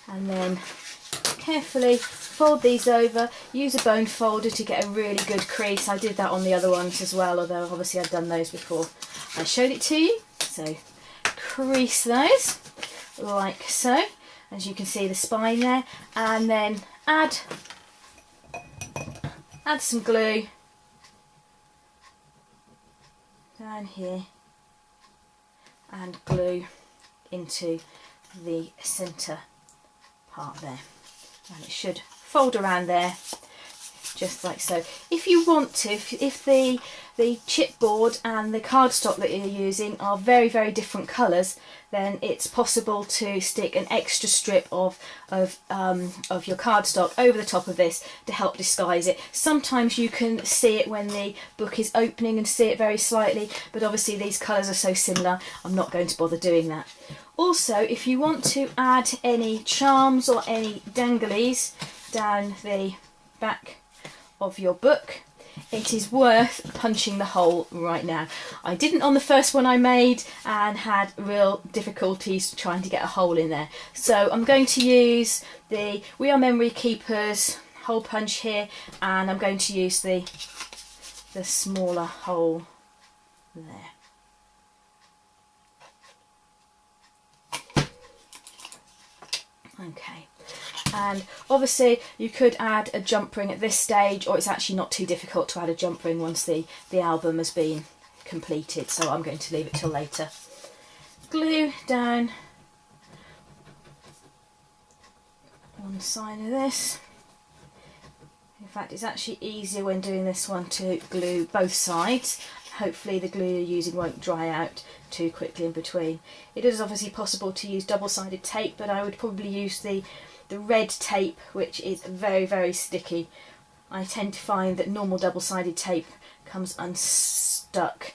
and then carefully fold these over. Use a bone folder to get a really good crease. I did that on the other ones as well, although obviously I'd done those before I showed it to you. So crease those like so, as you can see the spine there, and then add some glue down here and glue into the centre part there, and it should fold around there just like so. If you want to, if the chipboard and the cardstock that you're using are very, very different colours, then it's possible to stick an extra strip of your cardstock over the top of this to help disguise it. Sometimes you can see it when the book is opening and see it very slightly, but obviously these colours are so similar, I'm not going to bother doing that. Also, if you want to add any charms or any danglies down the back of your book, it is worth punching the hole right now. I didn't on the first one I made and had real difficulties trying to get a hole in there. So I'm going to use the We Are Memory Keepers hole punch here, and I'm going to use the smaller hole there. Okay. And obviously you could add a jump ring at this stage, or it's actually not too difficult to add a jump ring once the album has been completed, so I'm going to leave it till later. Glue down one side of this. In fact, it's actually easier when doing this one to glue both sides. Hopefully the glue you're using won't dry out too quickly in between. It is obviously possible to use double-sided tape, but I would probably use the red tape, which is very, very sticky. I tend to find that normal double-sided tape comes unstuck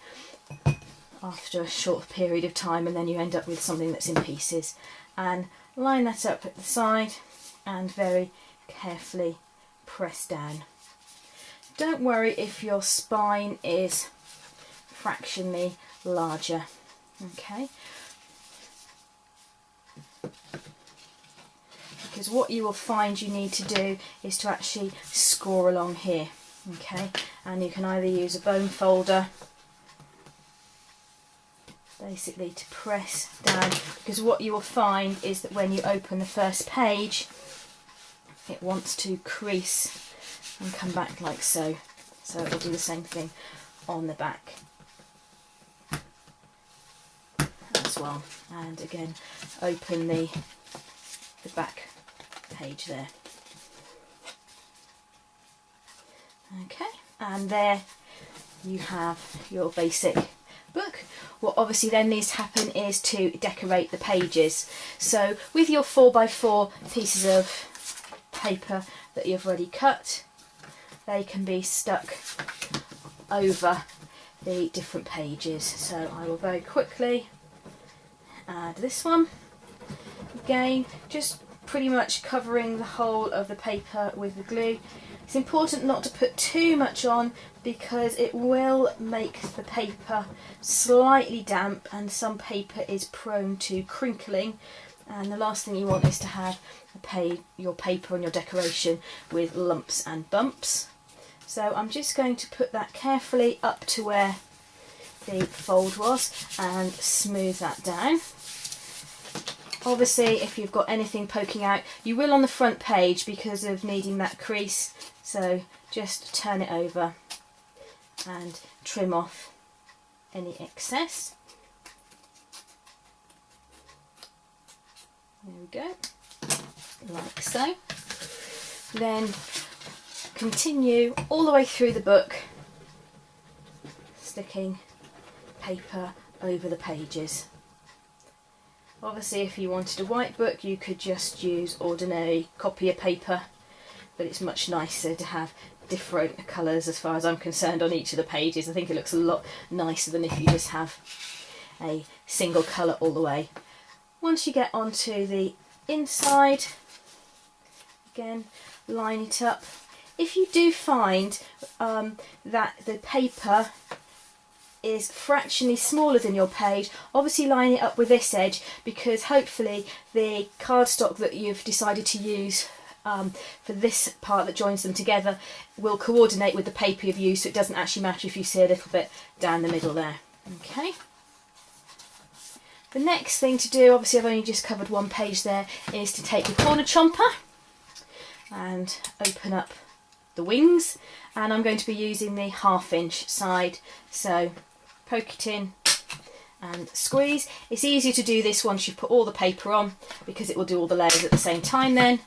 after a short period of time, and then you end up with something that's in pieces. And line that up at the side and very carefully press down. Don't worry if your spine is fractionally larger. Okay. Because what you will find you need to do is to actually score along here, okay, and you can either use a bone folder basically to press down, because what you will find is that when you open the first page it wants to crease and come back like so, so it will do the same thing on the back as well. And again, open the back page there. Okay, and there you have your basic book. What obviously then needs to happen is to decorate the pages. So with your 4x4 pieces of paper that you've already cut, they can be stuck over the different pages. So I will very quickly add this one. Again, just pretty much covering the whole of the paper with the glue. It's important not to put too much on because it will make the paper slightly damp, and some paper is prone to crinkling, and the last thing you want is to have your paper and your decoration with lumps and bumps. So I'm just going to put that carefully up to where the fold was and smooth that down. Obviously, if you've got anything poking out, you will on the front page because of needing that crease, so just turn it over and trim off any excess. There we go, like so. Then continue all the way through the book, sticking paper over the pages. Obviously, if you wanted a white book, you could just use ordinary copier paper, but it's much nicer to have different colours as far as I'm concerned on each of the pages. I think it looks a lot nicer than if you just have a single colour all the way. Once you get onto the inside, again, line it up. If you do find that the paper is fractionally smaller than your page, obviously line it up with this edge, because hopefully the cardstock that you've decided to use for this part that joins them together will coordinate with the paper you've used, so it doesn't actually matter if you see a little bit down the middle there. Okay. The next thing to do, obviously I've only just covered one page there, is to take the corner chomper and open up the wings, and I'm going to be using the 1/2 inch side, so poke it in and squeeze. It's easier to do this once you've put all the paper on, because it will do all the layers at the same time then,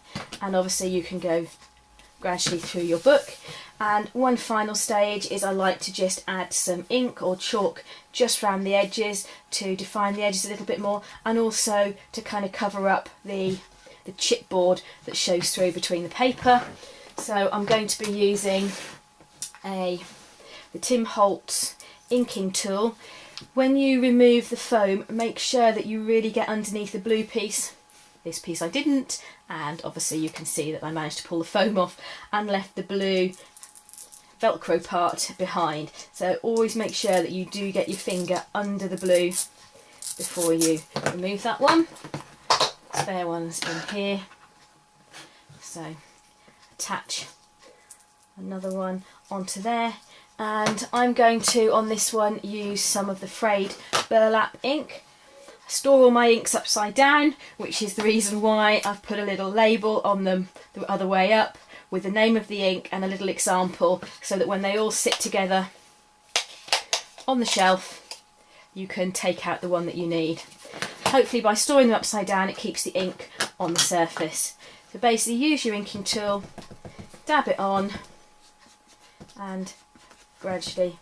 and obviously you can go gradually through your book. And one final stage is I like to just add some ink or chalk just around the edges to define the edges a little bit more, and also to kind of cover up the chipboard that shows through between the paper. So I'm going to be using the Tim Holtz inking tool. When you remove the foam, make sure that you really get underneath the blue piece. This piece I didn't, and obviously you can see that I managed to pull the foam off and left the blue Velcro part behind. So always make sure that you do get your finger under the blue before you remove that one. Spare one's in here. So attach another one onto there, and I'm going to, on this one, use some of the frayed burlap ink. I store all my inks upside down, which is the reason why I've put a little label on them the other way up with the name of the ink and a little example, so that when they all sit together on the shelf you can take out the one that you need. Hopefully by storing them upside down it keeps the ink on the surface. So basically use your inking tool, dab it on and gradually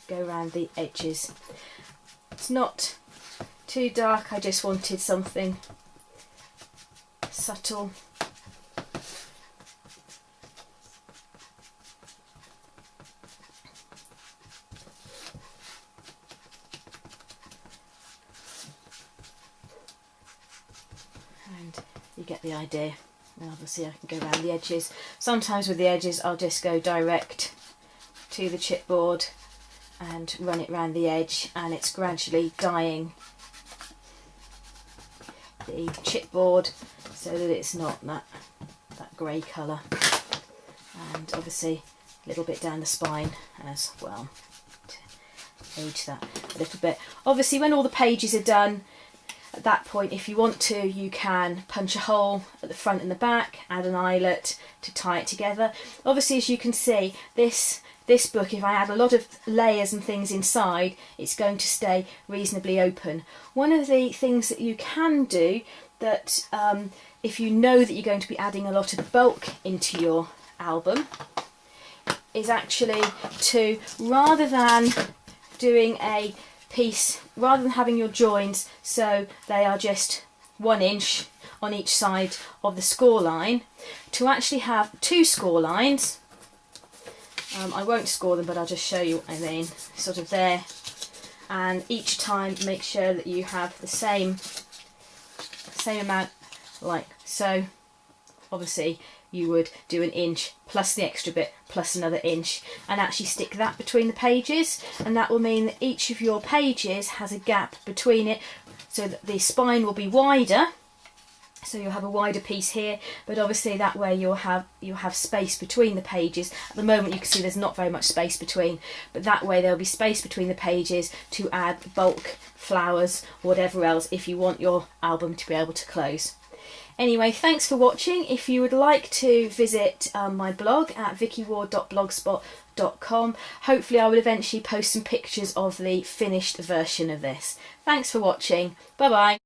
go around the edges. It's not too dark, I just wanted something subtle. And you get the idea. And obviously I can go around the edges. Sometimes with the edges I'll just go direct to the chipboard and run it around the edge, and it's gradually dyeing the chipboard so that it's not that grey colour, and obviously a little bit down the spine as well to age that a little bit. Obviously when all the pages are done, at that point, if you want to, you can punch a hole at the front and the back, add an eyelet to tie it together. Obviously, as you can see, this book, if I add a lot of layers and things inside, it's going to stay reasonably open. One of the things that you can do, that if you know that you're going to be adding a lot of bulk into your album, is actually to, rather than doing a piece, rather than having your joins so they are just 1 inch on each side of the score line, to actually have 2 score lines. I won't score them, but I'll just show you what I mean, sort of there, and each time make sure that you have the same amount, like so. Obviously you would do 1 inch plus the extra bit plus another inch, and actually stick that between the pages, and that will mean that each of your pages has a gap between it, so that the spine will be wider, so you'll have a wider piece here, but obviously that way you'll have space between the pages. At the moment you can see there's not very much space between, but that way there'll be space between the pages to add bulk, flowers, whatever else, if you want your album to be able to close. Anyway, thanks for watching. If you would like to visit my blog at vickyward.blogspot.com, hopefully I will eventually post some pictures of the finished version of this. Thanks for watching. Bye bye.